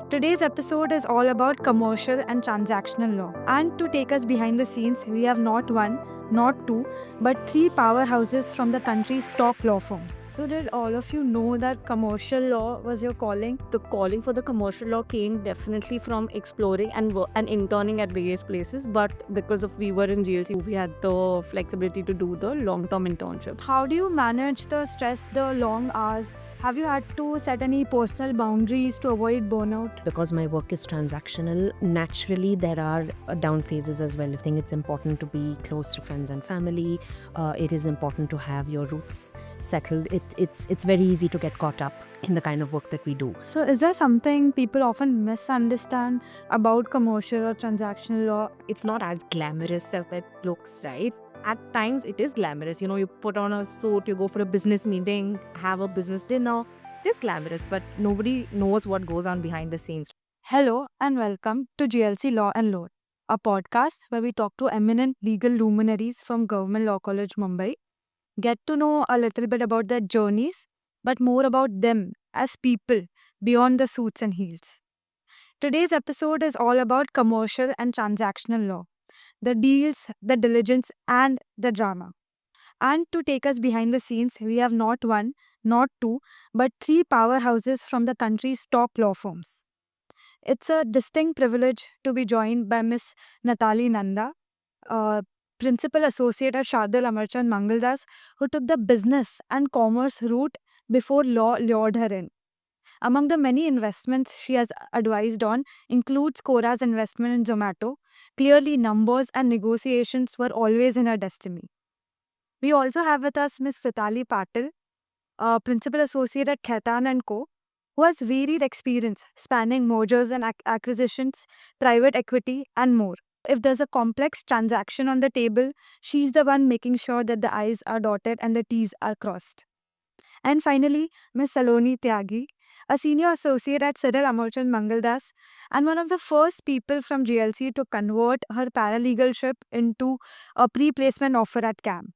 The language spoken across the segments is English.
Today's episode is all about commercial and transactional law. And to take us behind the scenes, we have not one, not two, but three powerhouses from the country's top law firms. So, did all of you know that commercial law was your calling? The calling for the commercial law came definitely from exploring and interning at various places, but because of we were in GLC, we had the flexibility to do the long-term internships. How do you manage the stress, the long hours? Have you had to set any personal boundaries to avoid burnout? Because my work is transactional, naturally there are down phases as well. I think it's important to be close to friends and family. It is important to have your roots settled. It's very easy to get caught up in the kind of work that we do. So, is there something people often misunderstand about commercial or transactional law? It's not as glamorous as it looks, right? At times it is glamorous. You put on a suit, you go for a business meeting, have a business dinner. It is glamorous, but nobody knows what goes on behind the scenes. Hello and welcome to GLC Law and Lore, a podcast where we talk to eminent legal luminaries from Government Law College, Mumbai, get to know a little bit about their journeys, but more about them as people beyond the suits and heels. Today's episode is all about commercial and transactional law, the deals, the diligence, and the drama. And to take us behind the scenes, we have not one, not two, but three powerhouses from the country's top law firms. It's a distinct privilege to be joined by Miss Natali Nanda, Principal Associate at Shardul Amarchand Mangaldas, who took the business and commerce route before law lured her in. Among the many investments she has advised on includes Cora's investment in Zomato. Clearly, numbers and negotiations were always in her destiny. We also have with us Ms. Vitali Patil, Principal Associate at Khaitan & Co., who has varied experience spanning mergers and acquisitions, private equity, and more. If there's a complex transaction on the table, she's the one making sure that the I's are dotted and the T's are crossed. And finally, Ms. Saloni Tyagi, a senior associate at Cyril Amarchand Mangaldas, and one of the first people from GLC to convert her paralegalship into a pre-placement offer at CAM.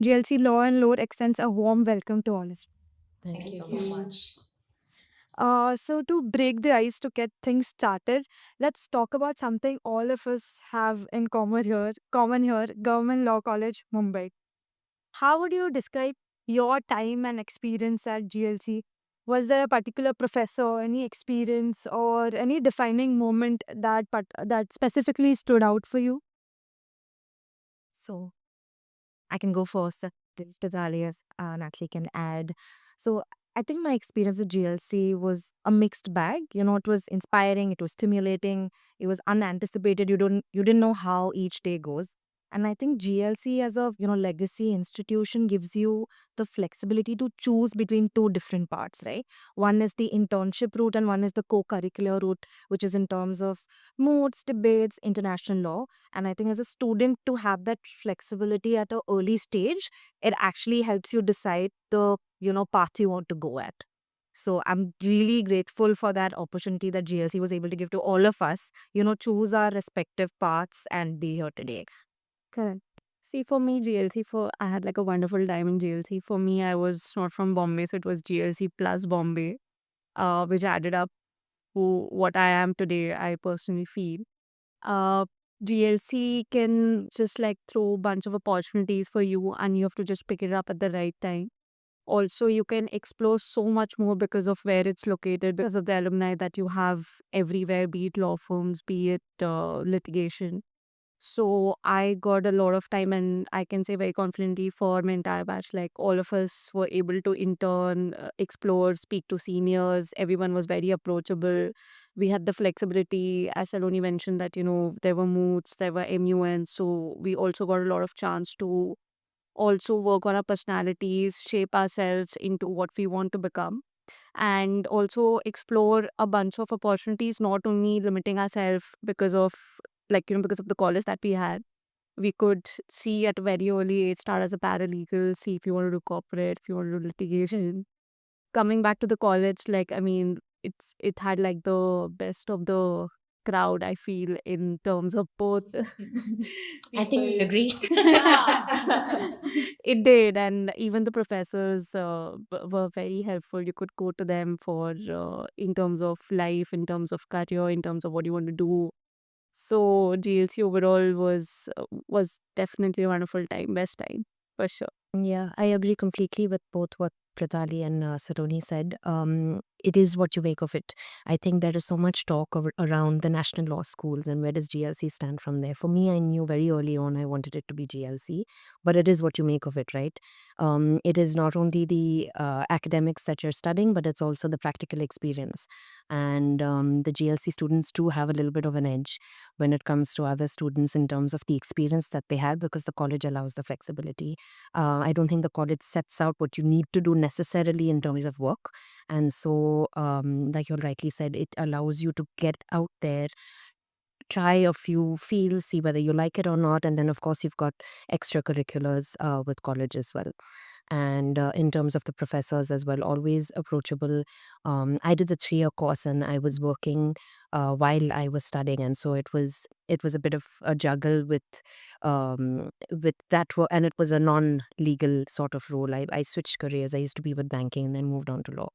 GLC Law and Lore extends a warm welcome to all of you. Thank you so much. So to break the ice, to get things started, let's talk about something all of us have in common here, Government Law College, Mumbai. How would you describe your time and experience at GLC? Was there a particular professor, any experience, or any defining moment that specifically stood out for you? So I can go first. Tazalias Natalie can add. So I think my experience at GLC was a mixed bag. It was inspiring, it was stimulating, it was unanticipated. You didn't know how each day goes. And I think GLC as a legacy institution gives you the flexibility to choose between two different parts, right? One is the internship route and one is the co-curricular route, which is in terms of moods, debates, international law. And I think as a student to have that flexibility at an early stage, it actually helps you decide the path you want to go at. So I'm really grateful for that opportunity that GLC was able to give to all of us, choose our respective paths and be here today. Correct. See, for me, GLC, I had like a wonderful time in GLC. For me, I was not from Bombay, so it was GLC plus Bombay, which added up to what I am today, I personally feel. Uh, GLC can just like throw a bunch of opportunities for you, and you have to just pick it up at the right time. Also, you can explore so much more because of where it's located, because of the alumni that you have everywhere, be it law firms, be it litigation. So I got a lot of time, and I can say very confidently for my entire batch, like all of us were able to intern, explore, speak to seniors. Everyone was very approachable. We had the flexibility, as Saloni mentioned, that there were moods, there were MUNs. So we also got a lot of chance to also work on our personalities, shape ourselves into what we want to become, and also explore a bunch of opportunities, not only limiting ourselves because of because of the college that we had. We could see at a very early age, start as a paralegal, see if you want to do corporate, if you want to do litigation. Coming back to the college, it had like the best of the crowd, I feel, in terms of both I think we people. agree. It did, and even the professors were very helpful. You could go to them for in terms of life, in terms of career, in terms of what you want to do. So GLC overall was definitely a wonderful time, best time for sure. Yeah, I agree completely with both what Pratali and Saroni said. It is what you make of it. I think there is so much talk around the national law schools and where does GLC stand from there. For me, I knew very early on I wanted it to be GLC, but it is what you make of it, right? It is not only the academics that you're studying, but it's also the practical experience. And the GLC students do have a little bit of an edge when it comes to other students in terms of the experience that they have because the college allows the flexibility. I don't think the college sets out what you need to do necessarily in terms of work. And so, like you rightly said, it allows you to get out there, try a few fields, see whether you like it or not. And then, of course, you've got extracurriculars with college as well. And in terms of the professors as well, always approachable. I did the 3 year course and I was working while I was studying, and so it was a bit of a juggle with that work, and it was a non legal sort of role. I switched careers. I used to be with banking and then moved on to law.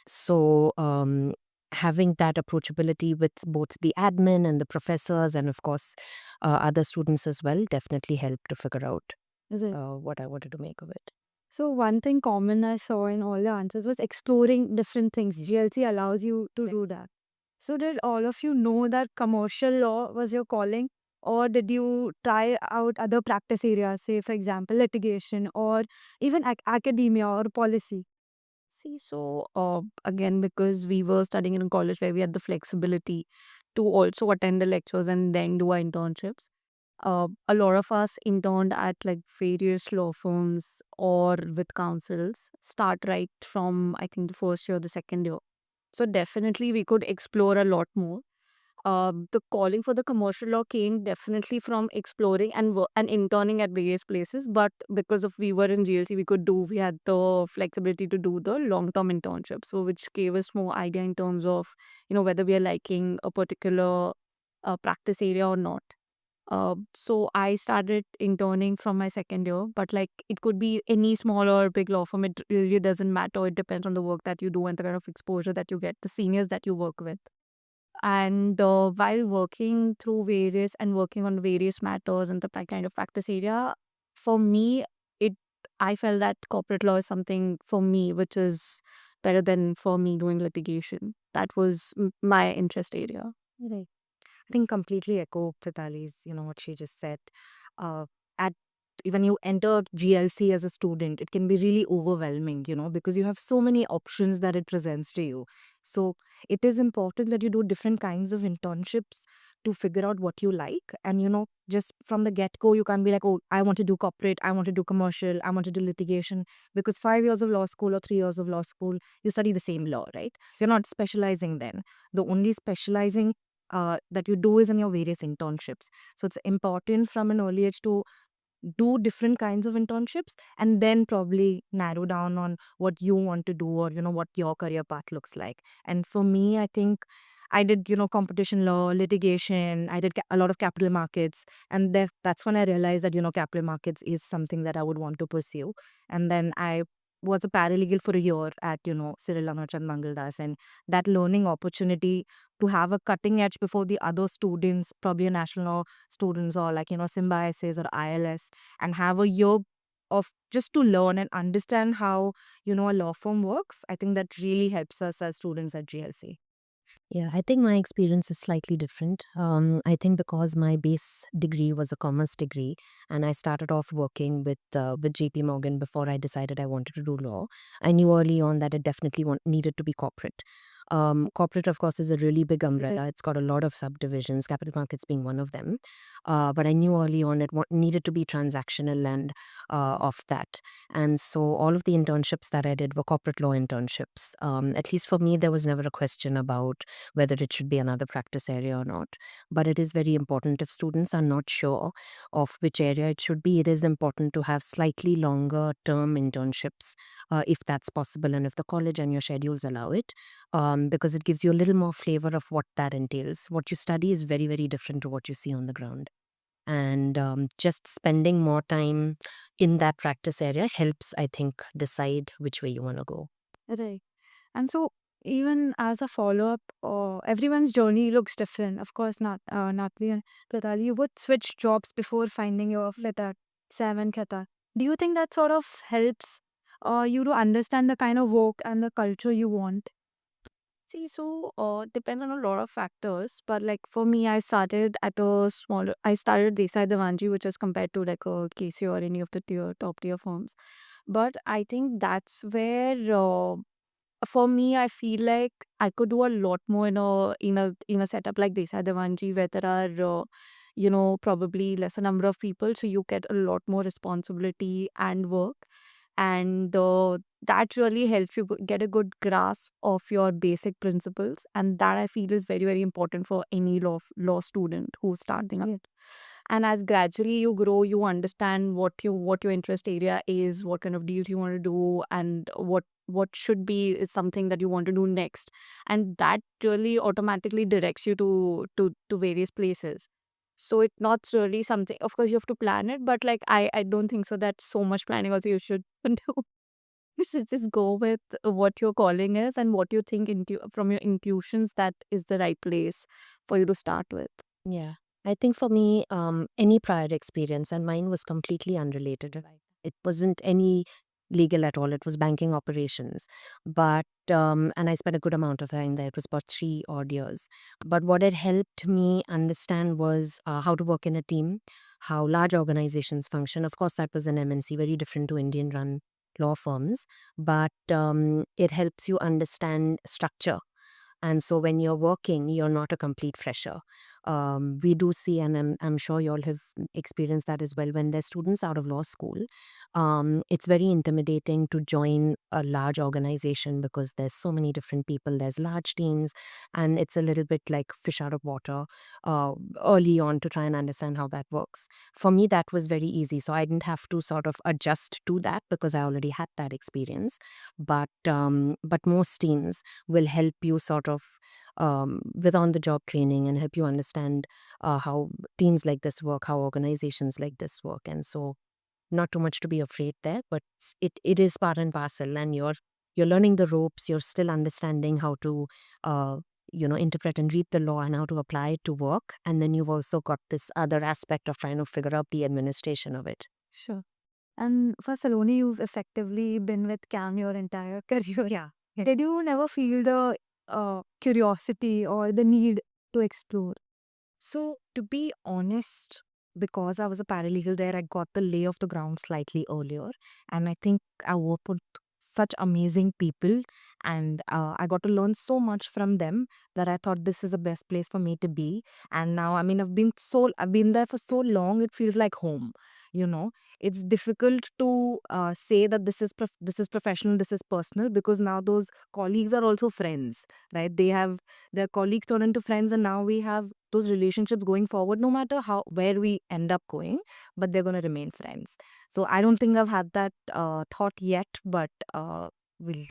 So having that approachability with both the admin and the professors, and of course other students as well, definitely helped to figure out Right. what I wanted to make of it. So one thing common I saw in all the answers was exploring different things. GLC allows you to do that. So did all of you know that commercial law was your calling, or did you try out other practice areas, say for example litigation or even academia or policy? See, so again, because we were studying in a college where we had the flexibility to also attend the lectures and then do our internships, a lot of us interned at like various law firms or with councils, start right from I think the first year, the second year. So definitely we could explore a lot more. The calling for the commercial law came definitely from exploring and interning at various places. But because of we were in GLC, we had the flexibility to do the long term internships, so which gave us more idea in terms of whether we are liking a particular practice area or not. So I started interning from my second year, but like it could be any small or big law firm. It really doesn't matter. It depends on the work that you do and the kind of exposure that you get, the seniors that you work with. And while working through various and working on various matters in the kind of practice area, for me, it I felt that corporate law is something for me which is better than for me doing litigation. That was my interest area. Right. I think completely echo Pritali's, what she just said. At When you enter GLC as a student, it can be really overwhelming, because you have so many options that it presents to you. So it is important that you do different kinds of internships to figure out what you like. And, just from the get go, you can't be like, oh, I want to do corporate, I want to do commercial, I want to do litigation. Because 5 years of law school or 3 years of law school, you study the same law, right? You're not specializing then. The only specializing that you do is in your various internships. So it's important from an early age to do different kinds of internships and then probably narrow down on what you want to do, or what your career path looks like. And for me, I think I did competition law, litigation. I did a lot of capital markets, and that's when I realized that capital markets is something that I would want to pursue. And then I was a paralegal for a year at Cyril Amarchand Mangaldas, and that learning opportunity to have a cutting edge before the other students, probably a national law students, or like symbiosis or ILS, and have a year of just to learn and understand how a law firm works. I think that really helps us as students at GLC. Yeah, I think my experience is slightly different. I think because my base degree was a commerce degree, and I started off working with JP Morgan before I decided I wanted to do law. I knew early on that it definitely needed to be corporate. Corporate, of course, is a really big umbrella. It's got a lot of subdivisions, capital markets being one of them. But I knew early on it needed to be transactional and of that. And so all of the internships that I did were corporate law internships. At least for me, there was never a question about whether it should be another practice area or not. But it is very important if students are not sure of which area it should be, it is important to have slightly longer term internships if that's possible and if the college and your schedules allow it. because it gives you a little more flavor of what that entails. What you study is very, very different to what you see on the ground. And just spending more time in that practice area helps, I think, decide which way you want to go. Right. And so, even as a follow up, everyone's journey looks different. Of course, not Natli and Pratali, you would switch jobs before finding your fit at Seven Kata. Do you think that sort of helps you to understand the kind of work and the culture you want? See, so depends on a lot of factors, but like for me, I started at a smaller. I started Desai Devanji, which is compared to like a KC or any of the top tier firms. But I think that's where for me, I feel like I could do a lot more in a setup like Desai Devanji, where there are probably lesser number of people, so you get a lot more responsibility and work, and that really helps you get a good grasp of your basic principles, and that I feel is very very important for any law student who's starting out. And as gradually you grow, you understand what your interest area is, what kind of deals you want to do, and what should be is something that you want to do next, and that really automatically directs you to various places. So it's not really something, of course you have to plan it, but like I don't think so that so much planning also you should do. You should just go with what your calling is and what you think from your intuitions that is the right place for you to start with. Yeah. I think for me, any prior experience, and mine was completely unrelated. Right. It wasn't any legal at all. It was banking operations. But, and I spent a good amount of time there. It was about 3 odd years. But what it helped me understand was how to work in a team, how large organizations function. Of course, that was an MNC, very different to Indian run law firms. But it helps you understand structure, and so when you're working, you're not a complete fresher. We do see, and I'm sure you all have experienced that as well, when there's students out of law school, it's very intimidating to join a large organization because there's so many different people, there's large teams, and it's a little bit like fish out of water uh, early on to try and understand how that works. For me, that was very easy. So I didn't have to sort of adjust to that because I already had that experience. But most teams will help you sort of with on the job training and help you understand how teams like this work, how organizations like this work. And so, not too much to be afraid there, but it is part and parcel, and you're learning the ropes, you're still understanding how to uh, interpret and read the law and how to apply it to work. And then you've also got this other aspect of trying to figure out the administration of it. Sure. And for Saloni, you've effectively been with CAM your entire career. Yeah. Did you never feel the curiosity or the need to explore? So, to be honest, because I was a paralegal there, I got the lay of the ground slightly earlier. And I think I worked with such amazing people, and I got to learn so much from them that I thought this is the best place for me to be. And now, I mean, I've been there for so long, it feels like home. You know, it's difficult to say that this is professional, this is personal, because now those colleagues are also friends, right? They have their colleagues turn into friends, and now we have those relationships going forward, no matter how where we end up going, but they're going to remain friends. So I don't think I've had that thought yet, but we'll.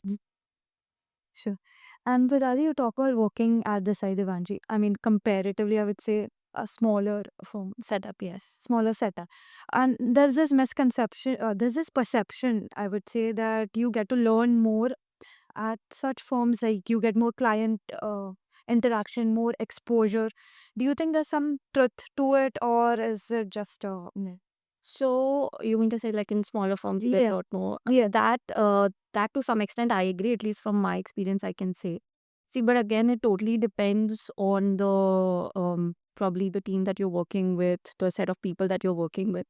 Sure. And Vedadi, you talk about working at the Sai Devanji. I mean, comparatively, I would say a smaller firm, Setup, yes. smaller setup. And there's this perception, I would say, that you get to learn more at such firms, like you get more client interaction, more exposure. Do you think there's some truth to it, or is it just a myth? So you mean to say like in smaller firms you get a Yeah. lot more? Yeah. That to some extent I agree, at least from my experience I can say. See, but again it totally depends on the probably the team that you're working with, the set of people that you're working with.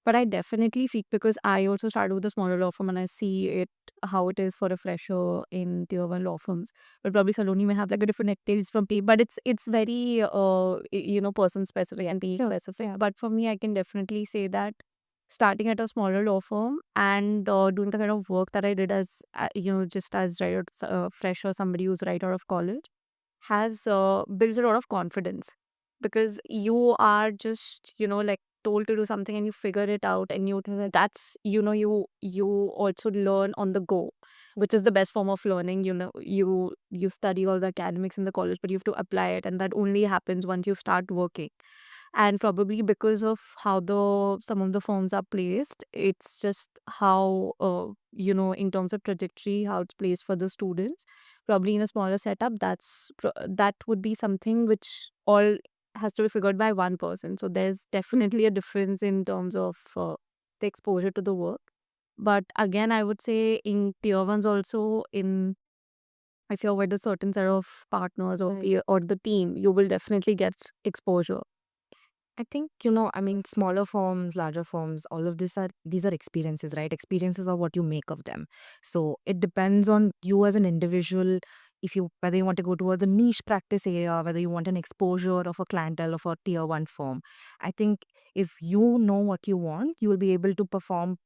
But I definitely feel, because I also started with a smaller law firm and I see it how it is for a fresher in tier one law firms. But probably Saloni may have like a different experience from people, but it's very person specific and team specific. Yeah. But for me, I can definitely say that starting at a smaller law firm and doing the kind of work that I did as just as right out, fresher, somebody who's right out of college, has built a lot of confidence, because you are just like told to do something and you figure it out, and that's you also learn on the go. which is the best form of learning. You study all the academics in the college, but you have to apply it, and that only happens once you start working. And probably because of how the some of the forms are placed, it's just how in terms of trajectory, how it's placed for the students. Probably in a smaller setup, that would be something which all has to be figured by one person. So there's definitely a difference in terms of the exposure to the work. But again, I would say in tier ones also, in if you're with a certain set of partners or or the team, you will definitely get exposure. I think, I mean, smaller firms, larger firms, all of these are experiences, right? Experiences are what you make of them. So it depends on you as an individual, if you whether you want to go towards a niche practice area, whether you want an exposure of a clientele of a tier one firm. I think if you know what you want, you will be able to perform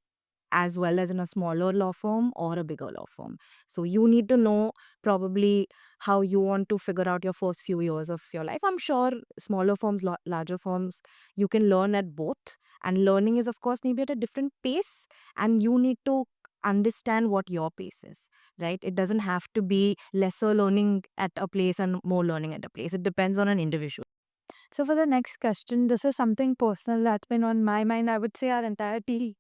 as well as in a smaller law firm or a bigger law firm. So you need to know probably how you want to figure out your first few years of your life. I'm sure smaller firms, larger firms, you can learn at both. And learning is, of course, maybe at a different pace. And you need to understand what your pace is, right? It doesn't have to be lesser learning at a place and more learning at a place. It depends on an individual. So, for the next question, this is something personal that's been on my mind, I would say, our entire team.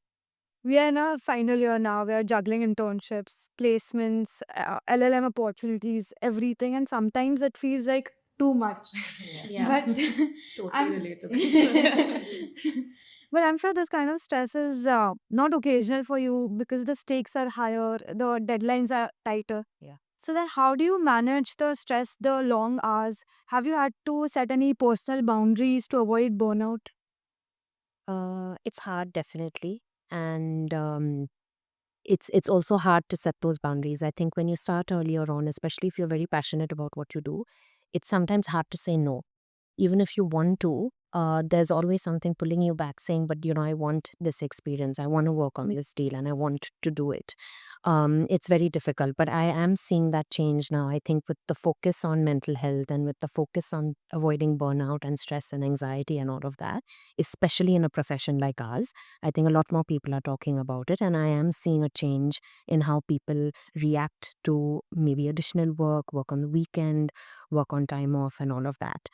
We are in our final year now. We are juggling internships, placements, LLM opportunities, everything. And sometimes it feels like too much. Yeah. But Totally I'm, relatable. but I'm sure this kind of stress is not occasional for you because the stakes are higher, the deadlines are tighter. Yeah. So then how do you manage the stress, the long hours? Have you had to set any personal boundaries to avoid burnout? It's hard, definitely, and it's also hard to set those boundaries. I think when you start earlier on, especially if you're very passionate about what you do, it's sometimes hard to say no. Even if you want to, there's always something pulling you back saying, but I want this experience. I want to work on this deal and I want to do it. It's very difficult, but I am seeing that change now. I think with the focus on mental health and with the focus on avoiding burnout and stress and anxiety and all of that, especially in a profession like ours, I think a lot more people are talking about it. And I am seeing a change in how people react to maybe additional work on the weekend, work on time off, and all of that.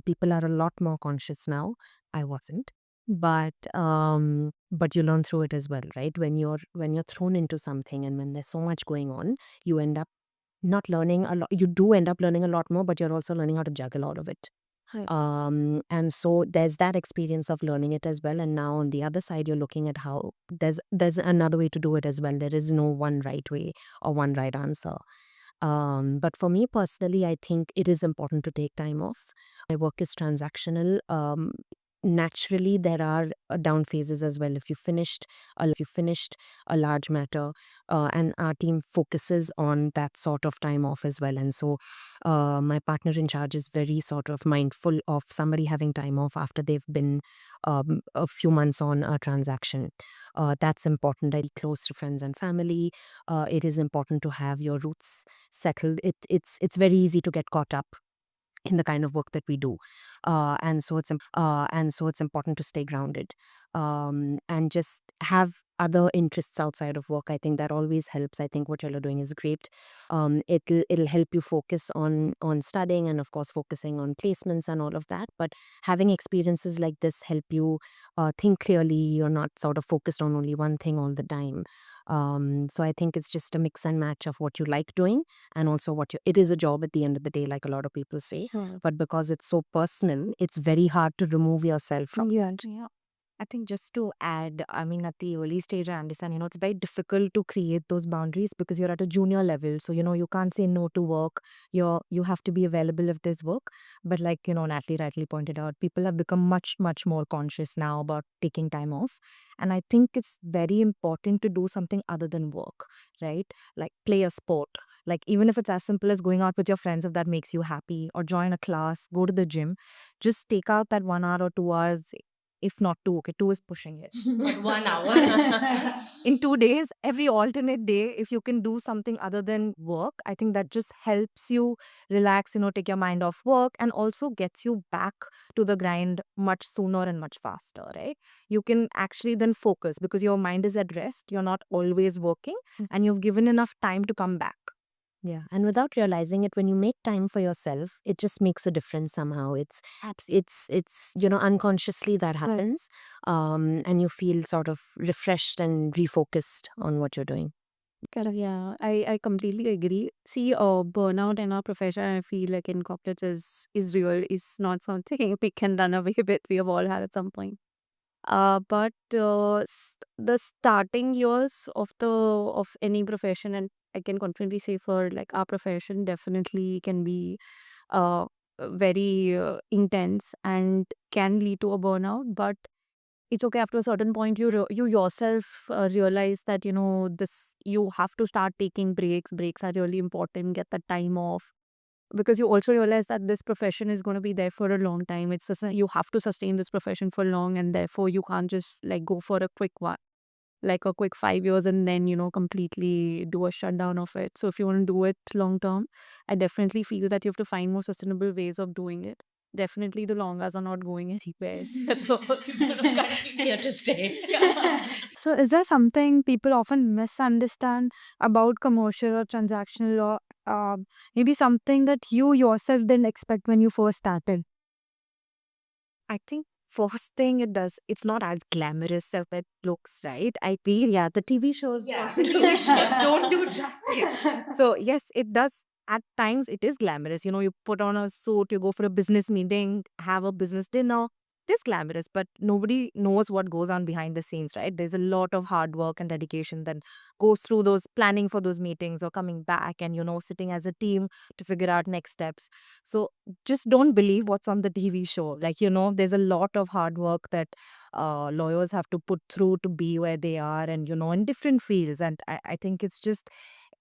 People are a lot more conscious now. I wasn't, but you learn through it as well, right? When you're thrown into something and when there's so much going on, you end up not learning a lot. You do end up learning a lot more, but you're also learning how to juggle all of it. Right. And so there's that experience of learning it as well. And now on the other side, you're looking at how there's another way to do it as well. There is no one right way or one right answer. But for me personally, I think it is important to take time off. My work is transactional. Naturally, there are down phases as well. If you finished a large matter, and our team focuses on that sort of time off as well. And so, my partner in charge is very sort of mindful of somebody having time off after they've been a few months on a transaction. That's important. I be close to friends and family. It is important to have your roots settled. It's very easy to get caught up in the kind of work that we do, and so it's important to stay grounded, and just have other interests outside of work. I think that always helps. I think what you're doing is great. It'll help you focus on studying and of course focusing on placements and all of that. But having experiences like this help you think clearly. You're not sort of focused on only one thing all the time. So I think it's just a mix and match of what you like doing and also it is a job at the end of the day, like a lot of people say. But because it's so personal, it's very hard to remove yourself from. Yeah. I think just to add, I mean, at the early stage, I understand, it's very difficult to create those boundaries because you're at a junior level. So, you can't say no to work. You have to be available if there's work. But like, Natalie rightly pointed out, people have become much, much more conscious now about taking time off. And I think it's very important to do something other than work, right? Like play a sport. Like even if it's as simple as going out with your friends, if that makes you happy, or join a class, go to the gym, just take out that 1 hour or 2 hours if not 2. Okay, 2 is pushing it. But 1 hour. In 2 days, every alternate day, if you can do something other than work, I think that just helps you relax, take your mind off work, and also gets you back to the grind much sooner and much faster, right? You can actually then focus because your mind is at rest. You're not always working, and you've given enough time to come back. Yeah, and without realizing it, when you make time for yourself, it just makes a difference somehow. It's unconsciously that happens, and you feel sort of refreshed and refocused on what you're doing. Correct. Yeah, I completely agree. See, burnout in our profession, I feel like in corporate is real. It's not something we can run away with. We have all had at some point. But the starting years of any profession, and I can confidently say for like our profession, definitely can be uh very intense and can lead to a burnout. But it's okay after a certain point. You yourself realize that this you have to start taking breaks. Breaks are really important. Get the time off because you also realize that this profession is going to be there for a long time. It's just you have to sustain this profession for long, and therefore you can't just like go for a quick one, like a quick 5 years, and then completely do a shutdown of it. So if you want to do it long term, I definitely feel that you have to find more sustainable ways of doing it. Definitely, the long hours are not going anywhere. So It's here to stay. So, is there something people often misunderstand about commercial or transactional law? Maybe something that you yourself didn't expect when you first started? I think first thing it's not as glamorous as it looks, right? I feel, yeah, the TV shows don't do justice. So, yes, it does. At times, it is glamorous. You put on a suit, you go for a business meeting, have a business dinner. It is glamorous, but nobody knows what goes on behind the scenes, right? There's a lot of hard work and dedication that goes through those planning for those meetings or coming back and, sitting as a team to figure out next steps. So, just don't believe what's on the TV show. Like, there's a lot of hard work that lawyers have to put through to be where they are and, in different fields. And I think it's just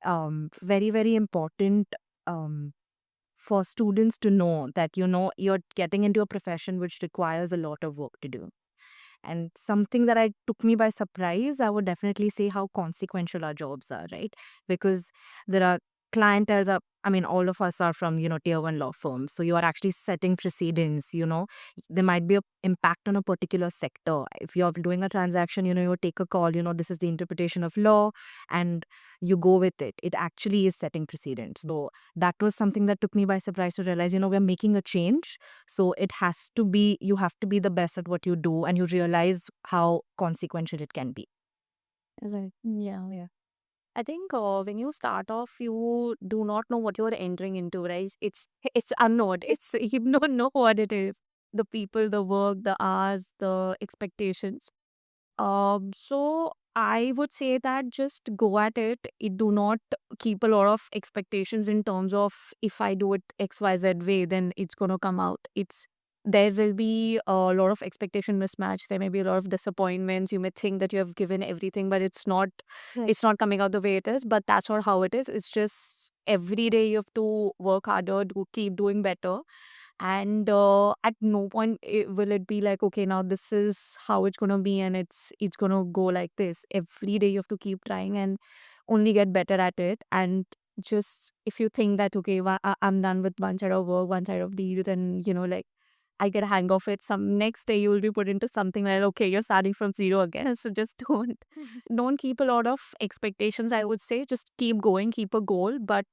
very, very important um, for students to know that, you're getting into a profession which requires a lot of work to do. And something that I took me by surprise, I would definitely say how consequential our jobs are, right? Because there are clientels are, I mean, all of us are from, tier one law firms. So you are actually setting precedents, there might be an impact on a particular sector. If you're doing a transaction, you take a call, this is the interpretation of law and you go with it. It actually is setting precedents. So that was something that took me by surprise to realize, we're making a change. So it has to be, you have to be the best at what you do and you realize how consequential it can be. Right. Yeah, yeah. I think when you start off, you do not know what you're entering into, right? It's unknown. It's you don't know what it is. The people, the work, the hours, the expectations. So I would say that just go at it. It do not keep a lot of expectations in terms of if I do it XYZ way, then it's gonna come out. There will be a lot of expectation mismatch. There may be a lot of disappointments. You may think that you have given everything, but it's not. Right. It's not coming out the way it is. But that's not how it is. It's just every day you have to work harder to keep doing better. And at no point will it be like, okay, now this is how it's gonna be, and it's gonna go like this. Every day you have to keep trying and only get better at it. And just if you think that okay, I'm done with one side of work, one side of deals, and like I get a hang of it. Some next day you will be put into something like okay, you're starting from zero again. So just don't keep a lot of expectations. I would say just keep going, keep a goal, but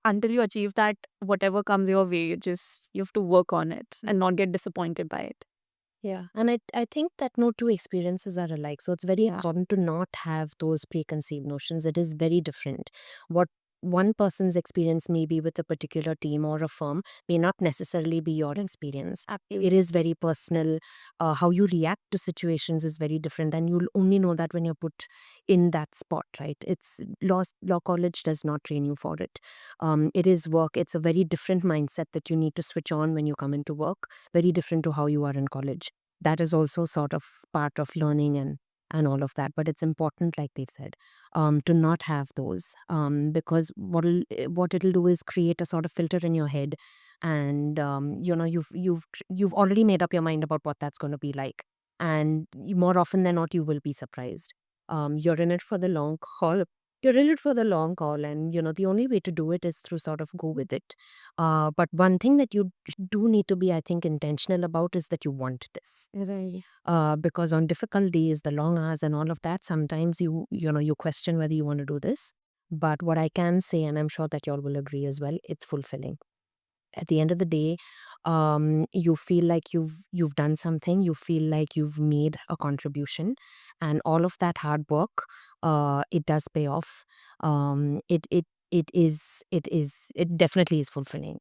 until you achieve that, whatever comes your way, you have to work on it and not get disappointed by it. Yeah, and I think that no two experiences are alike. So it's very Yeah. important to not have those preconceived notions. It is very different. What one person's experience may be with a particular team or a firm may not necessarily be your experience. It is very personal. How you react to situations is very different, and you'll only know that when you're put in that spot, right? It's law college does not train you for it. It is work. It's a very different mindset that you need to switch on when you come into work. Very different to how you are in college. That is also sort of part of learning and all of that, but it's important, like they've said, to not have those, because what it'll do is create a sort of filter in your head, and you've already made up your mind about what that's going to be like. and more often than not, you will be surprised. You're in it for the long haul. You're in it for the long haul, and the only way to do it is through sort of go with it. But one thing that you do need to be, I think, intentional about is that you want this. Right. Because on difficult days, the long hours and all of that, sometimes you question whether you want to do this. But what I can say, and I'm sure that y'all will agree as well, it's fulfilling. At the end of the day, you feel like you've done something. You feel like you've made a contribution, and all of that hard work, it does pay off. It definitely is fulfilling.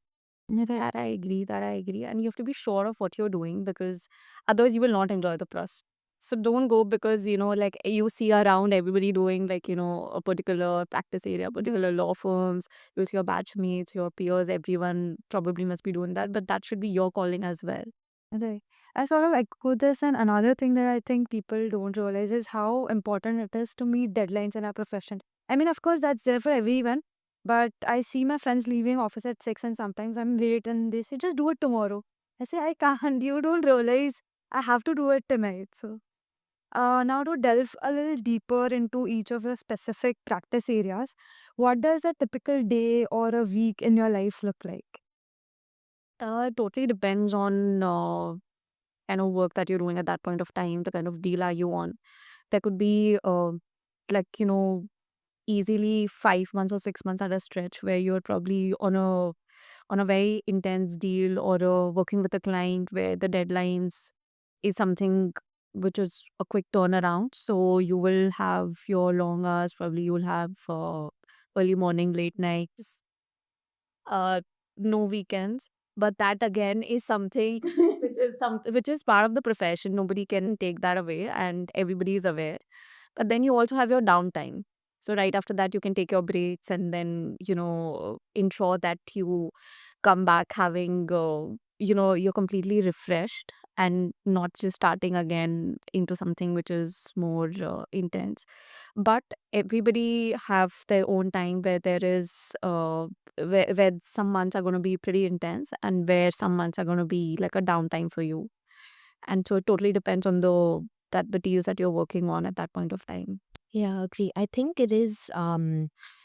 That I agree. That I agree. And you have to be sure of what you're doing, because otherwise you will not enjoy the process. So don't go because, like you see around everybody doing like, a particular practice area, particular law firms, with your batchmates, your peers, everyone probably must be doing that. But that should be your calling as well. Right. I sort of echo this, and another thing that I think people don't realize is how important it is to meet deadlines in our profession. I mean, of course, that's there for everyone, but I see my friends leaving office at 6 and sometimes I'm late and they say, just do it tomorrow. I say, I can't. You don't realize I have to do it tonight. So, now to delve a little deeper into each of your specific practice areas, what does a typical day or a week in your life look like? It totally depends on kind of work that you're doing at that point of time, the kind of deal are you on. There could be like, easily 5 months or 6 months at a stretch where you're probably on a very intense deal, or working with a client where the deadlines is something which is a quick turnaround. So you will have your long hours, probably you'll have early morning, late nights, uh, no weekends. But that again is something which is part of the profession. Nobody can take that away, and everybody is aware. But then you also have your downtime. So right after that, you can take your breaks, and then ensure that you come back having you're completely refreshed, and not just starting again into something which is more intense. But everybody have their own time where there is where some months are going to be pretty intense, and where some months are going to be like a downtime for you. And so it totally depends on the deals that you're working on at that point of time. Yeah, agree. I think it is,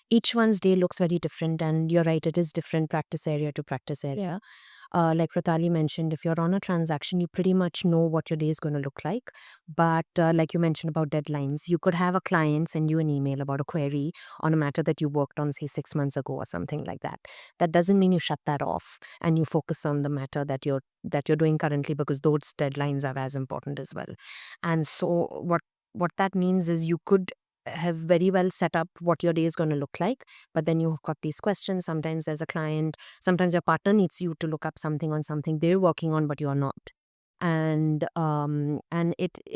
each one's day looks very different, and you're right, it is different practice area to practice area. Like Ratali mentioned, if you're on a transaction, you pretty much know what your day is going to look like. But like you mentioned about deadlines, you could have a client send you an email about a query on a matter that you worked on, say, 6 months ago or something like that. That doesn't mean you shut that off and you focus on the matter that you're doing currently, because those deadlines are as important as well. And so what that means is you could have very well set up what your day is going to look like, but then you've got these questions. Sometimes there's a client, sometimes your partner needs you to look up something on something they're working on but you're not. And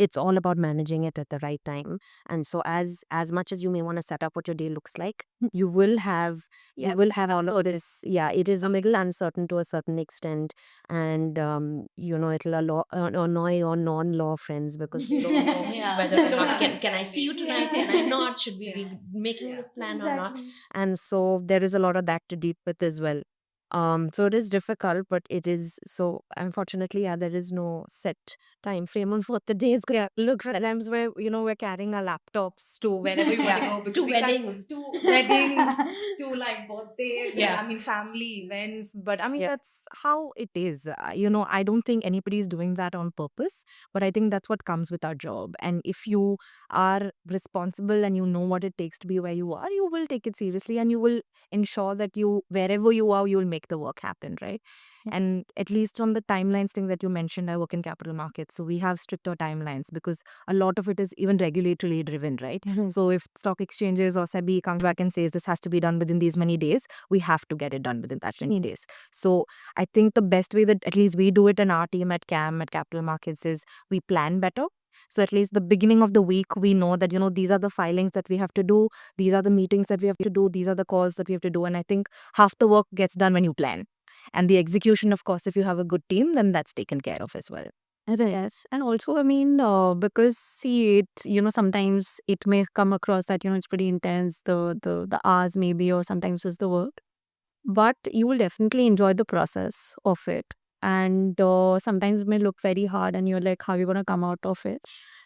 it's all about managing it at the right time. And so as much as you may want to set up what your day looks like, you will have all of this. Yeah, it is a little uncertain to a certain extent, and it'll annoy your non-law friends because they don't know Yeah. whether or not can I see you tonight, can I not, should we be making this plan or not. And so there is a lot of that to deal with as well. So it is difficult, but it is so unfortunately, yeah, there is no set time frame on what the day is going to look like. Times where we're carrying our laptops to wherever we want to go, because To we can't- weddings. to weddings, to like birthdays, Yeah. I mean family events. But I mean Yeah. that's how it is. I don't think anybody is doing that on purpose, but I think that's what comes with our job. And if you are responsible and you know what it takes to be where you are, you will take it seriously, and you will ensure that you wherever you are, you will make the work happen, right? And at least on the timelines thing that you mentioned, I work in capital markets, so we have stricter timelines because a lot of it is even regulatorily driven, right? So if stock exchanges or SEBI comes back and says this has to be done within these many days, we have to get it done within that many days. So I think the best way that at least we do it in our team at CAM, at capital markets, is we plan better. So at least the beginning of the week, we know that, these are the filings that we have to do. These are the meetings that we have to do. These are the calls that we have to do. And I think half the work gets done when you plan. And the execution, of course, if you have a good team, then that's taken care of as well. Yes, and also, I mean, because see it, sometimes it may come across that it's pretty intense, the hours maybe, or sometimes it's the work, but you will definitely enjoy the process of it. and sometimes it may look very hard, and you're like, how are you gonna come out of it?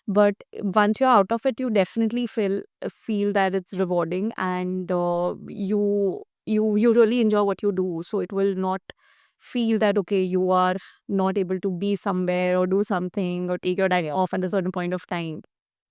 But once you're out of it, you definitely feel that it's rewarding, and you really enjoy what you do. So it will not feel that okay, you are not able to be somewhere or do something or take your day off at a certain point of time.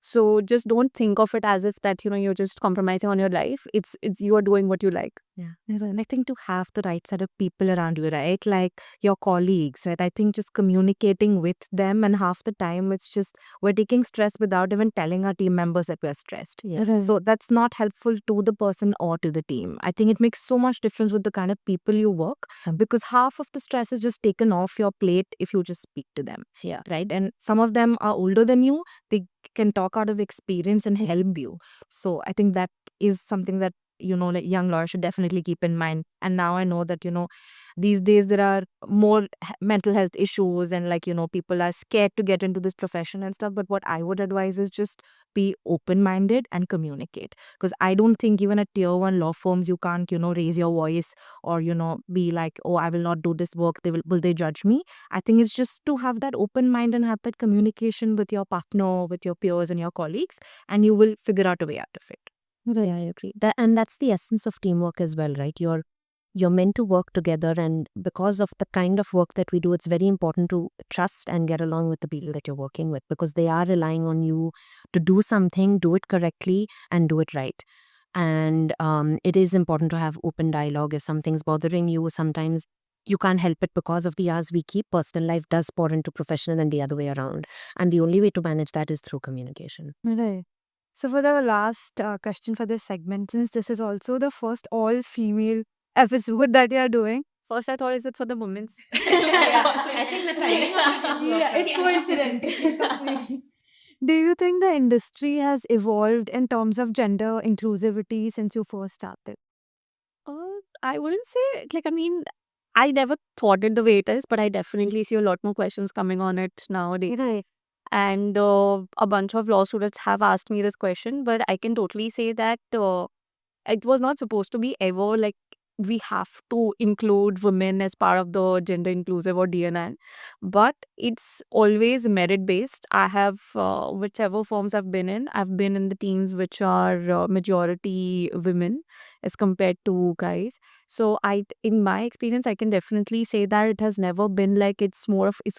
So just don't think of it as if that you're just compromising on your life. It's you are doing what you like. Yeah. And I think to have the right set of people around you, right? Like your colleagues, right? I think just communicating with them, and half the time it's just we're taking stress without even telling our team members that we're stressed. Yeah. Right. So that's not helpful to the person or to the team. I think it makes so much difference with the kind of people you work, because half of the stress is just taken off your plate if you just speak to them. Yeah. Right. And some of them are older than you. They can talk out of experience and help you. So I think that is something that like young lawyers should definitely keep in mind. And now I know that these days there are more mental health issues, and people are scared to get into this profession and stuff. But what I would advise is just be open minded and communicate, because I don't think even at tier 1 law firms you can't raise your voice, or be like, oh, I will not do this work, will they judge me? I think it's just to have that open mind and have that communication with your partner, with your peers and your colleagues, and you will figure out a way out of it. Yeah, I agree. And that's the essence of teamwork as well, right? You're meant to work together, and because of the kind of work that we do, it's very important to trust and get along with the people that you're working with, because they are relying on you to do something, do it correctly, and do it right. And it is important to have open dialogue. If something's bothering you, sometimes you can't help it because of the hours we keep. Personal life does pour into professional and the other way around. And the only way to manage that is through communication. Right. So for the last question for this segment, since this is also the first all-female episode that you are doing, First, I thought, is it for the women's? I think the timing of it is yeah, it's coincident. Do you think the industry has evolved in terms of gender inclusivity since you first started? I wouldn't say, I mean, I never thought it the way it is, but I definitely see a lot more questions coming on it nowadays. Right. And a bunch of law students have asked me this question, but I can totally say that it was not supposed to be ever like we have to include women as part of the gender inclusive or DNI, but it's always merit based. I have whichever firms I've been in, I've been in the teams which are majority women as compared to guys. So in my experience, I can definitely say that it has never been like it's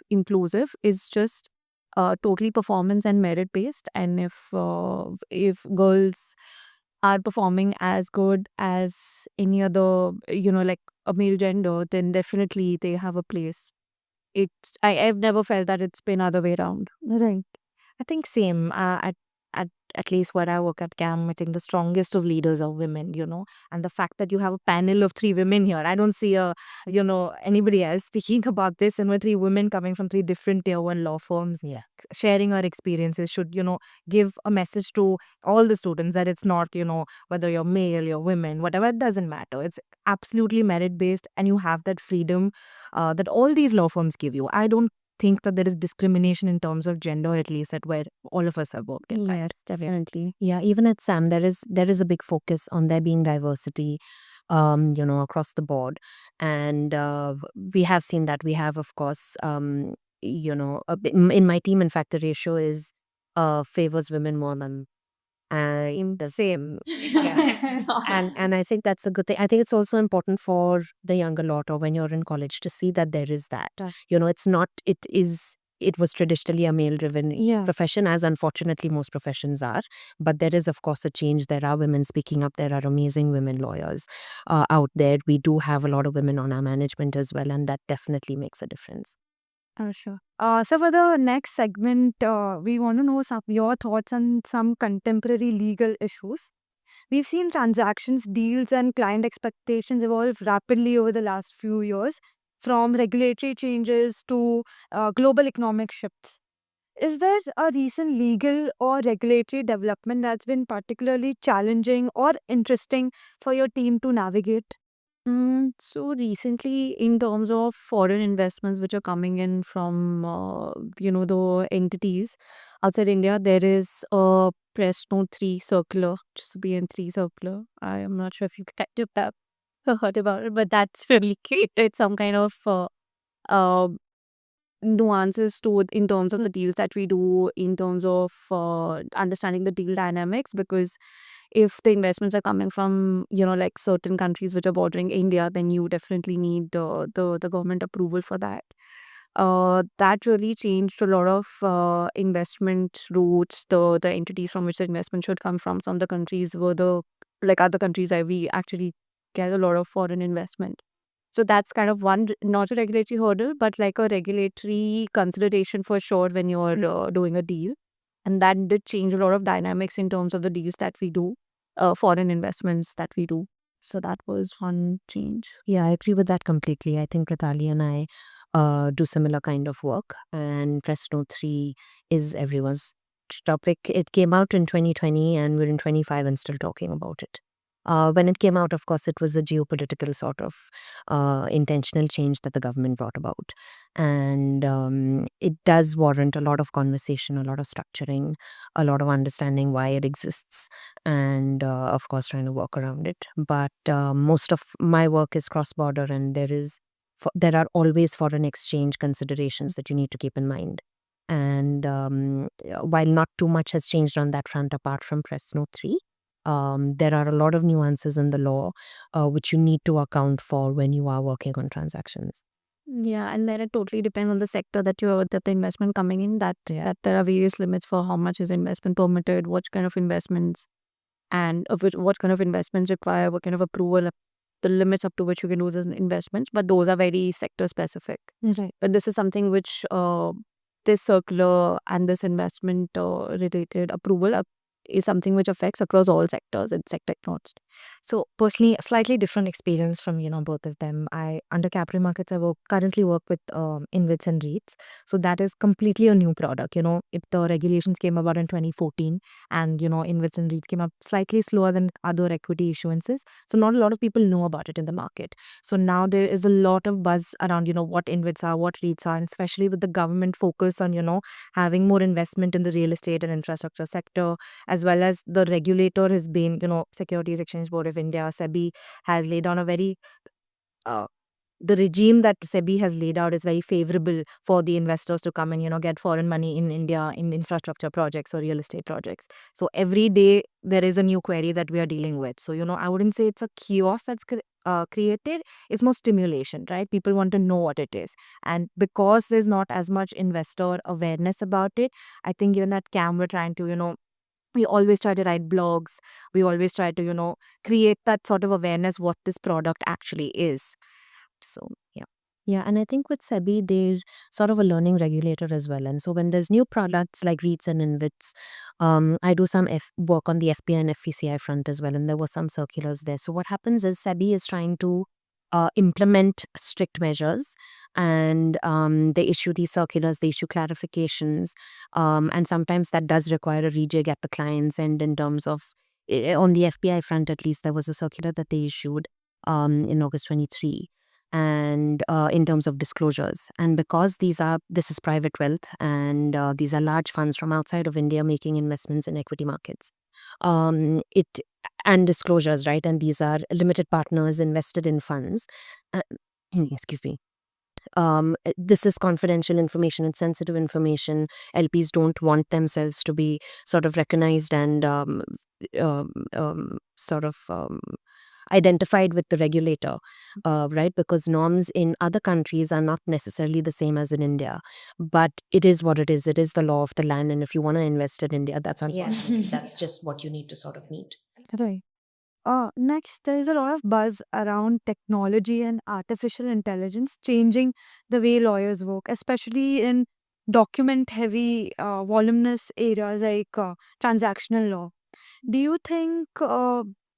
inclusive. It's just totally performance and merit based. And if girls are performing as good as any other, like a male gender, then definitely they have a place. I've never felt that it's been other way around. Right. I think same. At least where I work at CAM, I think the strongest of leaders are women, and the fact that you have a panel of 3 women here, I don't see anybody else speaking about this, and we're 3 women coming from 3 different tier 1 law firms. Yeah. Sharing our experiences should, give a message to all the students that it's not, whether you're male, you're women, whatever, it doesn't matter. It's absolutely merit based, and you have that freedom that all these law firms give you. I don't think that there is discrimination in terms of gender, at least at where all of us have worked in. Yes, definitely. Yeah, even at SAM, there is a big focus on there being diversity, across the board, and we have seen that. We have, of course, in my team, in fact, the ratio is favors women more than the same. Yeah. And I think that's a good thing. I think it's also important for the younger lot, or when you're in college, to see that there is that. It's not. It was traditionally a male driven Yeah. profession, as unfortunately most professions are. But there is, of course, a change. There are women speaking up. There are amazing women lawyers out there. We do have a lot of women on our management as well, and that definitely makes a difference. Oh, sure. So for the next segment, we want to know your thoughts on some contemporary legal issues. We've seen transactions, deals, and client expectations evolve rapidly over the last few years, from regulatory changes to global economic shifts. Is there a recent legal or regulatory development that's been particularly challenging or interesting for your team to navigate? So recently, in terms of foreign investments which are coming in from, the entities outside India, there is a Press Note 3 circular, just BN3 circular. I am not sure if you have heard about it, but that's really great. It's some kind of nuances to it in terms of the deals that we do, in terms of understanding the deal dynamics. Because if the investments are coming from, like certain countries which are bordering India, then you definitely need the government approval for that. That really changed a lot of investment routes, the entities from which the investment should come from. Some of the countries were the like other countries where we actually get a lot of foreign investment. So that's kind of one, not a regulatory hurdle, but like a regulatory consideration for sure when you're doing a deal. And that did change a lot of dynamics in terms of the deals that we do, foreign investments that we do. So that was one change. Yeah, I agree with that completely. I think Pratali and I do similar kind of work, and Press Note 3 is everyone's topic. It came out in 2020, and we're in 25 and still talking about it. When it came out, of course, it was a geopolitical sort of intentional change that the government brought about. And it does warrant a lot of conversation, a lot of structuring, a lot of understanding why it exists, and of course, trying to work around it. But most of my work is cross border, and there are always foreign exchange considerations that you need to keep in mind. And while not too much has changed on that front apart from Press Note 3, there are a lot of nuances in the law which you need to account for when you are working on transactions. Yeah, and then it totally depends on the sector that the investment coming in. That there are various limits for how much is investment permitted, what kind of investments, and what kind of investments require, what kind of approval, the limits up to which you can do as investments. But those are very sector specific. Right. But this is something which this circular and this investment related approval is something which affects across all sectors. It's sector agnostic. So personally, a slightly different experience from both of them. I under capital markets, I currently work with InvITs and REITs. So that is completely a new product. The regulations came about in 2014, and InvITs and REITs came up slightly slower than other equity issuances. So not a lot of people know about it in the market. So now there is a lot of buzz around what InvITs are, what REITs are, and especially with the government focus on having more investment in the real estate and infrastructure sector, as well as the regulator has been, Securities Exchange Board of India, SEBI, has laid down a very, the regime that SEBI has laid out is very favorable for the investors to come and, get foreign money in India in infrastructure projects or real estate projects. So every day there is a new query that we are dealing with. So, I wouldn't say it's a chaos that's created. It's more stimulation, right? People want to know what it is. And because there's not as much investor awareness about it, I think even at CAM, we're trying to, we always try to write blogs. We always try to, create that sort of awareness what this product actually is. So, yeah. Yeah, and I think with SEBI, they're sort of a learning regulator as well. And so when there's new products like REITs and InvITs, I do some work on the FPI and FVCI front as well, and there were some circulars there. So what happens is SEBI is trying to implement strict measures, and they issue these circulars, they issue clarifications, and sometimes that does require a rejig at the client's end in terms of, on the FPI front at least, there was a circular that they issued in August 23, and in terms of disclosures. And because this is private wealth, and these are large funds from outside of India making investments in equity markets, it and disclosures, right? And these are limited partners invested in funds. Excuse me. This is confidential information and sensitive information. LPs don't want themselves to be sort of recognized and sort of identified with the regulator, right? Because norms in other countries are not necessarily the same as in India, but it is what it is. It is the law of the land, and if you want to invest in India, that's unfortunately that's just what you need to sort of meet. Right. Next, there is a lot of buzz around technology and artificial intelligence changing the way lawyers work, especially in document heavy, voluminous areas like transactional law. Do you think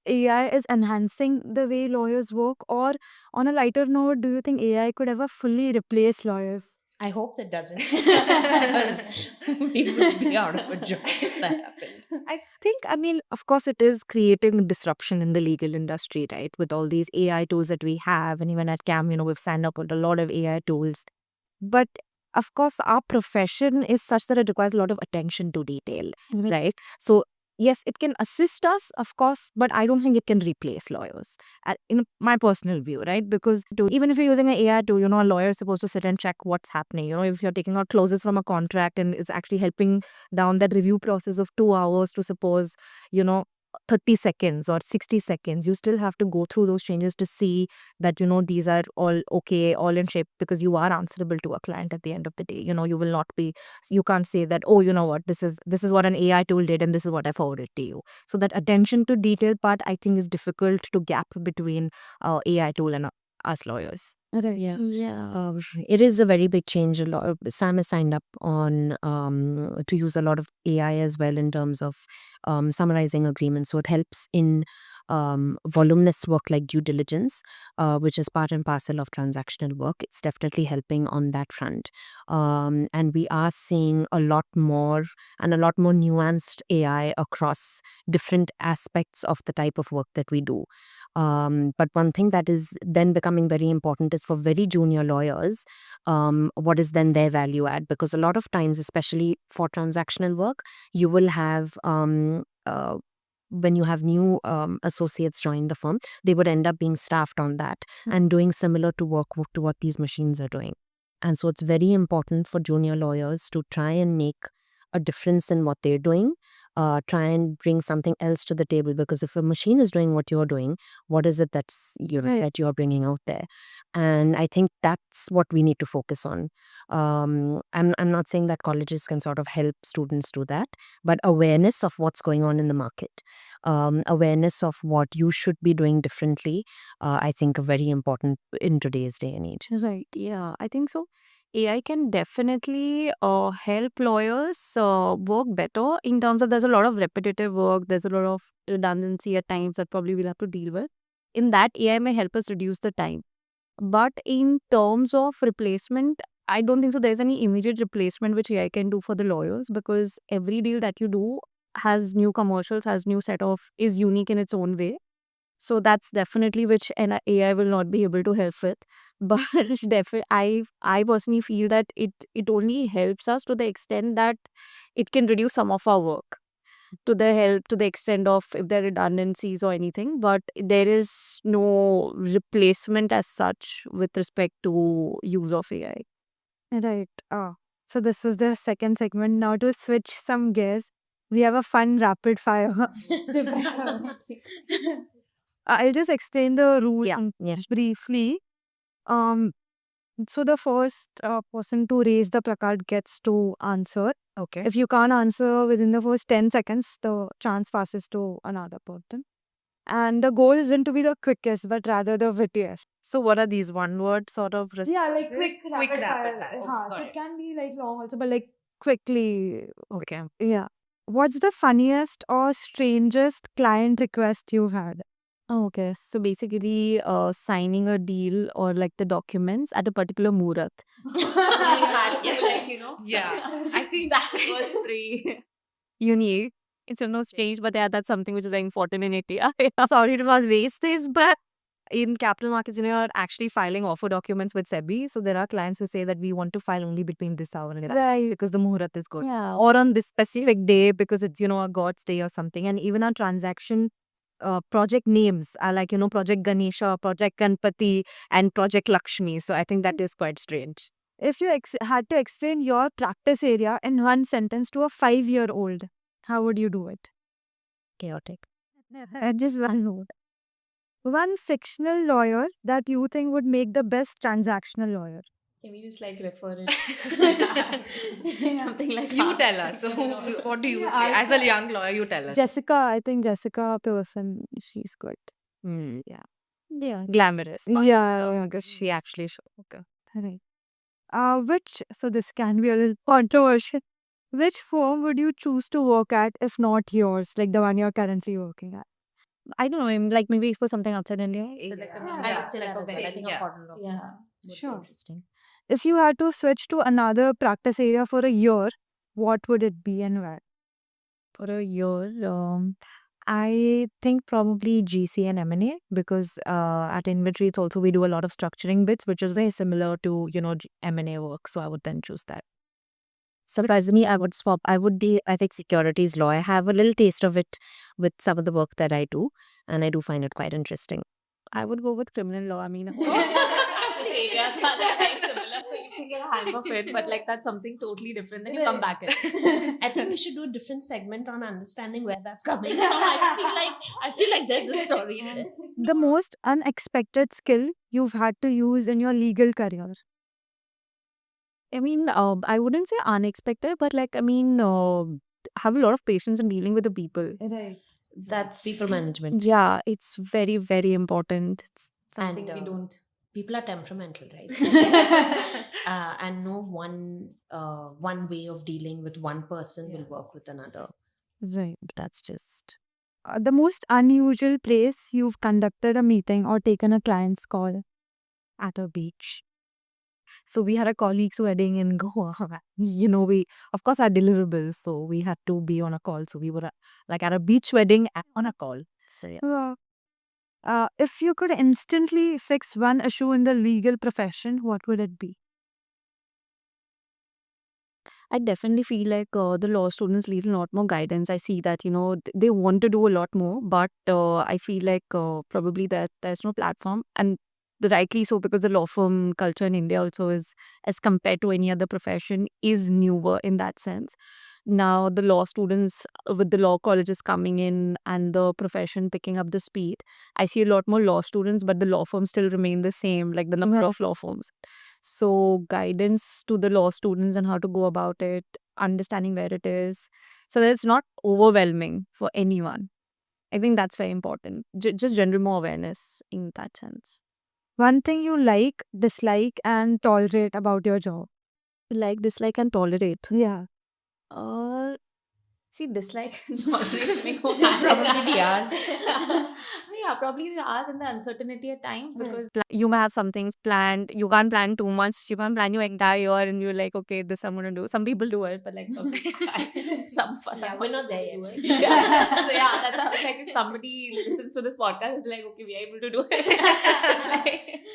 AI is enhancing the way lawyers work, or on a lighter note, do you think AI could ever fully replace lawyers? I hope that doesn't, because we would be out of a job if that happened. I mean, of course, it is creating disruption in the legal industry, right? With all these AI tools that we have, and even at CAM, we've signed up with a lot of AI tools. But of course, our profession is such that it requires a lot of attention to detail, right? So yes, it can assist us, of course, but I don't think it can replace lawyers, in my personal view, right? Because even if you're using an AI tool, a lawyer is supposed to sit and check what's happening. If you're taking out clauses from a contract and it's actually helping down that review process of 2 hours to suppose, you know, 30 seconds or 60 seconds, you still have to go through those changes to see that, these are all okay, all in shape, because you are answerable to a client at the end of the day. You will not be, you can't say that, oh, you know what, this is what an AI tool did and this is what I forwarded to you. So that attention to detail part, I think, is difficult to gap between AI tool and us lawyers. Right. Yeah. Yeah. It is a very big change. Sam has signed up on to use a lot of AI as well in terms of summarizing agreements. So it helps in voluminous work like due diligence, which is part and parcel of transactional work. It's definitely helping on that front. And we are seeing a lot more and a lot more nuanced AI across different aspects of the type of work that we do. But one thing that is then becoming very important is for very junior lawyers, what is then their value add? Because a lot of times, especially for transactional work, you will have when you have new associates join the firm, they would end up being staffed on that and doing similar to work to what these machines are doing. And so it's very important for junior lawyers to try and make a difference in what they're doing, try and bring something else to the table. Because if a machine is doing what you're doing, what is it Right. that you're bringing out there? And I think that's what we need to focus on. I'm not saying that colleges can sort of help students do that, but awareness of what's going on in the market, awareness of what you should be doing differently, I think are very important in today's day and age. Right. Yeah, I think so. AI can definitely help lawyers work better in terms of there's a lot of repetitive work, there's a lot of redundancy at times that probably we'll have to deal with. In that, AI may help us reduce the time. But in terms of replacement, I don't think so there's any immediate replacement which AI can do for the lawyers, because every deal that you do has new commercials, has new set of, is unique in its own way. So that's definitely which an AI will not be able to help with. But I personally feel that it only helps us to the extent that it can reduce some of our work, to the extent of if there are redundancies or anything, but there is no replacement as such with respect to use of AI. Right. So this was the second segment. Now to switch some gears, we have a fun rapid fire. I'll just explain the rules Yeah. briefly. Um, so the first person to raise the placard gets to answer. Okay. If you can't answer within the first 10 seconds, the chance passes to another person. And the goal isn't to be the quickest, but rather the wittiest. So what are these one word sort of Yeah, like responses? quick rapid fire. Okay, So got it it. can be like long also, but like quickly. Okay. Yeah. What's the funniest or strangest client request you've had? Oh, okay. So basically, signing a deal or like the documents at a particular murat. We had to, like, Yeah. I think that was pretty unique. It's no strange, but yeah, that's something which is very important in India. Yeah. sorry to not raise this, but in capital markets, you're actually filing offer documents with SEBI. So there are clients who say that we want to file only between this hour and that Right. because the muhurat is good. Yeah. Or on this specific day because it's, a God's day or something. And even our transaction project names are like, Project Ganesha, Project Ganpati, and Project Lakshmi. So I think that is quite strange. If you had to explain your practice area in one sentence to a 5-year-old, how would you do it? Chaotic. Just one word. One fictional lawyer that you think would make the best transactional lawyer. Can we just like refer it? Something like You that. tell us. What do you say? As a young lawyer, you tell us. Jessica, I think Jessica Pearson, she's good. Yeah. Yeah. Glamorous. Yeah, Because she actually okay. right. So this can be a little controversial. Which firm would you choose to work at if not yours, like the one you're currently working at? I don't know, like maybe for something outside India. I would say like a I think a foreign law Yeah. would be Sure. interesting. If you had to switch to another practice area for a year, what would it be and where? For a year, I think probably GC and M&A because at inventory it's also we do a lot of structuring bits which is very similar to M&A work, so I would then choose that. Surprisingly, I would swap. I would be, I think, securities law. I have a little taste of it with some of the work that I do, and I do find it quite interesting. I would go with criminal law. I mean, areas are like similar, so you can get a hang of it, but like that's something totally different. Then you come back in. I think we should do a different segment on understanding where that's coming from. I feel like there's a story there. The most unexpected skill you've had to use in your legal career. I mean, I wouldn't say unexpected, but like, I mean, have a lot of patience in dealing with the people. Right. That's People management. Yeah, it's very, very important. It's something And, we don't. People are temperamental, right? And no one way of dealing with one person will work with another. Right. That's just The most unusual place you've conducted a meeting or taken a client's call. At a beach. So we had a colleague's wedding in Goa. We of course had deliverables, so we had to be on a call. So we were like at a beach wedding and on a call. So yeah. Wow. If you could instantly fix one issue in the legal profession, what would it be? I definitely feel like the law students need a lot more guidance. I see that, they want to do a lot more, but I feel like probably that there's no platform. And rightly so, because the law firm culture in India also is, as compared to any other profession, is newer in that sense. Now, the law students with the law colleges coming in and the profession picking up the speed, I see a lot more law students, but the law firms still remain the same, like the number of law firms. So, guidance to the law students and how to go about it, understanding where it is, so that it's not overwhelming for anyone. I think that's very important. Just general more awareness in that sense. One thing you like, dislike, and tolerate about your job. Like, dislike, and tolerate. Yeah. Uh, See, dislike and tolerate may go Probably the hours. Yeah, probably the hours and the uncertainty at times, Right. because you may have some things planned. You can't plan too much. You can't plan your entire year and you're like, okay, this I'm gonna do. Some people do it, but like some Yeah, we're not there do yet. it. Yeah. So yeah, that's how, like, if somebody listens to this podcast, it's like, okay, we are able to do it. It's like,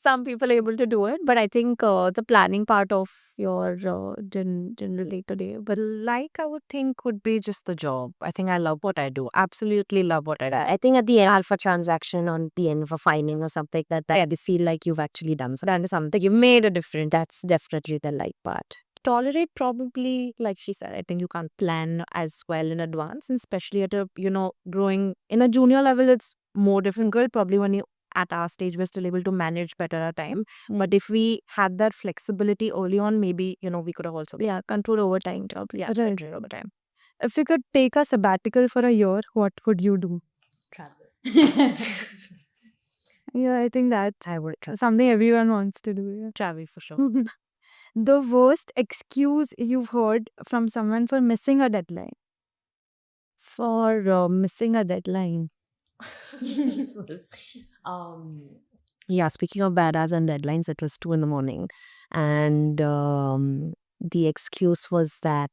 some people are able to do it, but I think the planning part of your general day to day. But Like I would think would be just the job. I think I love what I do. Absolutely love what I do. I think at the end of a transaction, on the end of a finding or something like that, you feel like you've actually done something. You've made a difference. That's definitely the like part. Tolerate, probably, like she said, I think you can't plan as well in advance, and especially at a growing in a junior level, it's more difficult. Probably when you at our stage, we're still able to manage better our time. But if we had that flexibility early on, maybe we could have also control over time job. Yeah. Right. control over time. If you could take a sabbatical for a year, what would you do? Travel. Yeah, I think that's I would something everyone wants to do. travel for sure. Yeah. The worst excuse you've heard from someone for missing a deadline. For missing a deadline. This was, yeah, speaking of badass and deadlines, it was 2 in the morning. And the excuse was that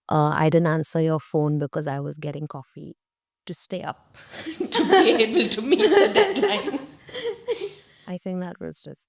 I didn't answer your phone because I was getting coffee to stay up to be able to meet the deadline. I think that was just.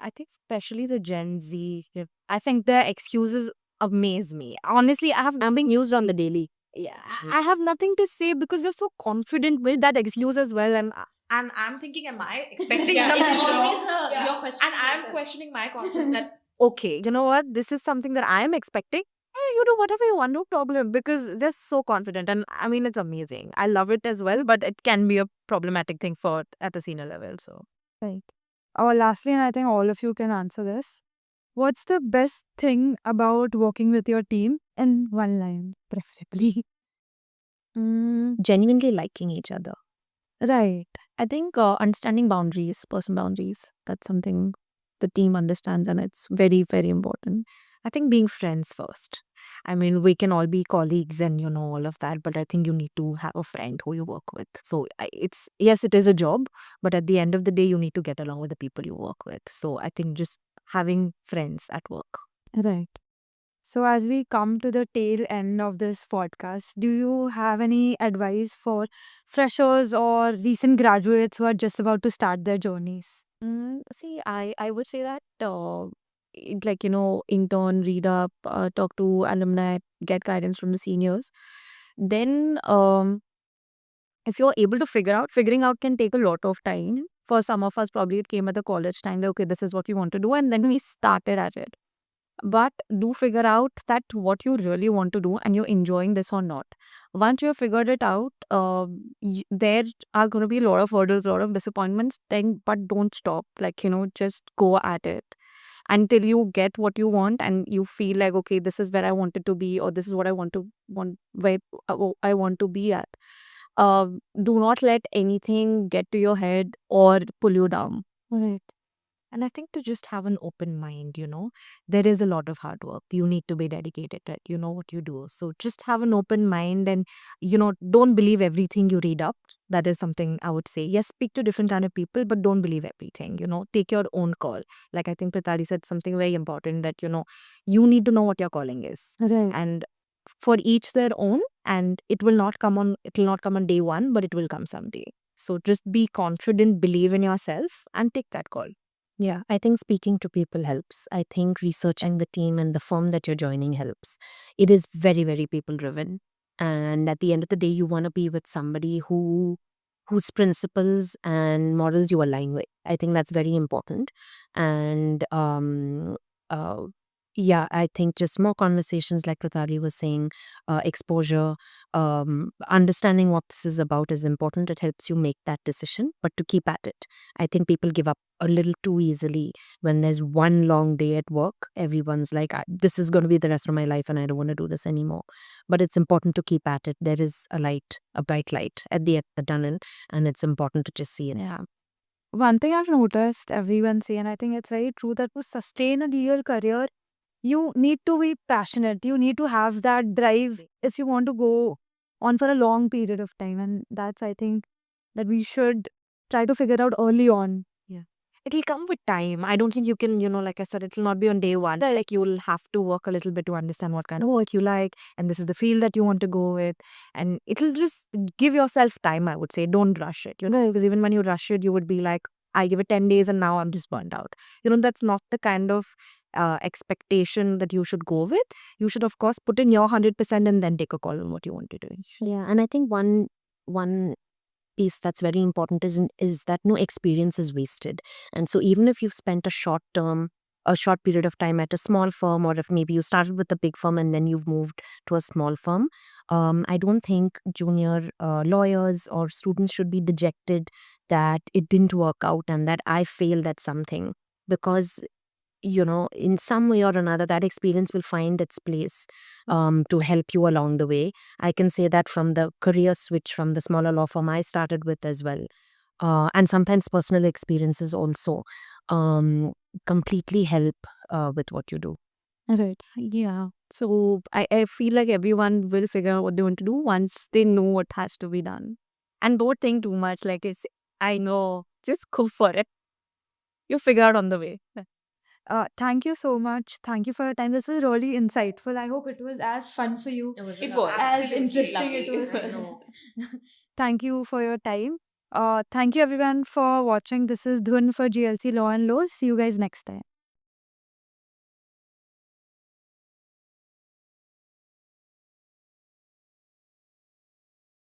I think especially the Gen Z. I think their excuses amaze me. Honestly, I'm being used on the daily. Yeah, I have nothing to say because you're so confident with that excuse as well, and I'm thinking, am I expecting Yeah, something it's always wrong? your question. And I'm questioning my conscience that okay, you know what, this is something that I'm expecting. Hey, you do whatever you want, no problem, because they're so confident, and I mean it's amazing. I love it as well, but it can be a problematic thing for at a senior level. So Right. Lastly, and I think all of you can answer this. What's the best thing about working with your team in one line, preferably? Genuinely liking each other. Right. I think understanding boundaries, personal boundaries, that's something the team understands, and it's very, very important. I think being friends first. I mean, we can all be colleagues and all of that, but I think you need to have a friend who you work with. So it's yes, it is a job, but at the end of the day, you need to get along with the people you work with. So I think just having friends at work. Right. So, as we come to the tail end of this podcast, do you have any advice for freshers or recent graduates who are just about to start their journeys? See, I would say that like, intern, read up, talk to alumni, get guidance from the seniors. Then, if you're able to figuring out can take a lot of time. For some of us, probably it came at the college time that, okay, this is what we want to do. And then we started at it. But do figure out that what you really want to do and you're enjoying this or not. Once you have figured it out, there are going to be a lot of hurdles, a lot of disappointments. Then, but don't stop. Like, just go at it until you get what you want and you feel like, okay, this is where I wanted to be, or this is what I want where I want to be at. Do not let anything get to your head or pull you down. Right. And I think to just have an open mind, there is a lot of hard work. You need to be dedicated, right? You know what you do. So just have an open mind and, don't believe everything you read up. That is something I would say. Yes, speak to different kind of people, but don't believe everything, take your own call. Like I think Pritali said something very important that, you need to know what your calling is. Right. And for each their own, and it will not come on day one, but it will come someday. So just be confident, believe in yourself and take that call. Yeah, I think speaking to people helps. I think researching the team and the firm that you're joining helps. It is very, very people driven. And at the end of the day, you want to be with somebody whose principles and models you align with. I think that's very important. And uh, yeah, I think just more conversations, like Pratali was saying, exposure, understanding what this is about is important. It helps you make that decision, but to keep at it. I think people give up a little too easily when there's one long day at work. Everyone's like, this is going to be the rest of my life and I don't want to do this anymore. But it's important to keep at it. There is a bright light at the end of the tunnel, and it's important to just see it. Yeah. One thing I've noticed everyone say, and I think it's very true, that to sustain a legal career, you need to be passionate. You need to have that drive if you want to go on for a long period of time. And that's, I think, that we should try to figure out early on. It'll come with time. I don't think you can, like I said, it'll not be on day one. Like you'll have to work a little bit to understand what kind of work you like, and this is the field that you want to go with. And it'll just give yourself time, I would say. Don't rush it, because even when you rush it, you would be like, I give it 10 days and now I'm just burnt out. That's not the kind of expectation that you should go with. You should, of course, put in your 100% and then take a call on what you want to do. Yeah, and I think one piece that's very important is that no experience is wasted. And so even if you've spent a short period of time at a small firm, or if maybe you started with a big firm and then you've moved to a small firm, I don't think junior lawyers or students should be dejected that it didn't work out and that I failed at something, because in some way or another, that experience will find its place to help you along the way. I can say that from the career switch from the smaller law firm I started with as well. And sometimes personal experiences also completely help with what you do. Right. Yeah. So I feel like everyone will figure out what they want to do once they know what has to be done. And don't think too much. Like, I know, just go for it. You figure out on the way. Thank you so much. Thank you for your time. This was really insightful. I hope it was as fun for you It was as interesting it was. Thank you for your time. Thank you everyone for watching. This is Dhun for GLC Law and Law. See you guys next time.